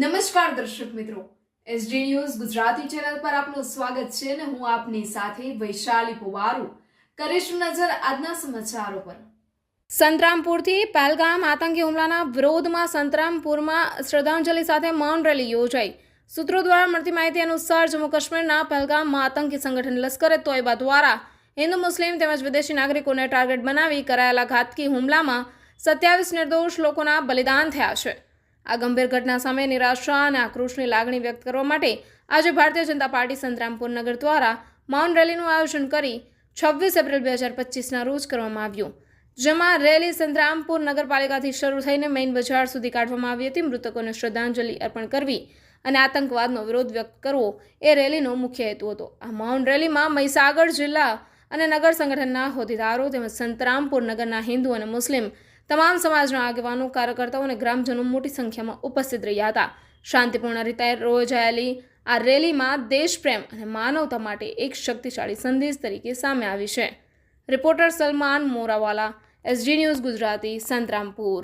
નમસ્કાર દર્શક મિત્રો, એસડી ન્યૂઝ ગુજરાતી ચેનલ પર આપનું સ્વાગત છે અને હું આપની સાથે વૈશાલી પુવારુ કરીશું નજર આજના સમાચારો પર। સંતરામપુરથી પહેલગામ આતંકી હુમલાના વિરોધમાં સંતરામપુરમાં શ્રદ્ધાંજલિ સાથે મૌન રેલી યોજાઈ। સૂત્રો દ્વારા મળતી માહિતી અનુસાર જમ્મુ કાશ્મીરના પહેલગામમાં આતંકી સંગઠન લશ્કરે તોયબા દ્વારા હિન્દુ મુસ્લિમ તેમજ વિદેશી નાગરિકોને ટાર્ગેટ બનાવી કરાયેલા ઘાતકી હુમલામાં 27 નિર્દોષ લોકોના બલિદાન થયા છે। આ ગંભીર ઘટના સામે નિરાશા અને આક્રોશની લાગણી વ્યક્ત કરવા માટે આજે ભારતીય જનતા પાર્ટી સંતરામપુર નગર દ્વારા મૌન રેલીનું આયોજન કરી 26 એપ્રિલ 2025ના રોજ કરવામાં આવ્યું, જેમાં રેલી સંતરામપુર નગરપાલિકાથી શરૂ થઈને મેઇન બજાર સુધી કાઢવામાં આવી હતી। મૃતકોને શ્રદ્ધાંજલિ અર્પણ કરવી અને આતંકવાદનો વિરોધ વ્યક્ત કરવો એ રેલીનો મુખ્ય હેતુ હતો। આ મૌન રેલીમાં મહીસાગર જિલ્લા અને નગર સંગઠનના હોદ્દેદારો તેમજ સંતરામપુર નગરના હિન્દુ અને મુસ્લિમ તમામ સમાજના આગેવાનો, કાર્યકર્તાઓ અને ગ્રામજનો મોટી સંખ્યામાં ઉપસ્થિત રહ્યા હતા। શાંતિપૂર્ણ રીતે યોજાયેલી આ રેલીમાં દેશપ્રેમ અને માનવતા માટે એક શક્તિશાળી સંદેશ તરીકે સામે આવી છે। Reporter Salman Morawala, SD news Gujarati, Santrampur.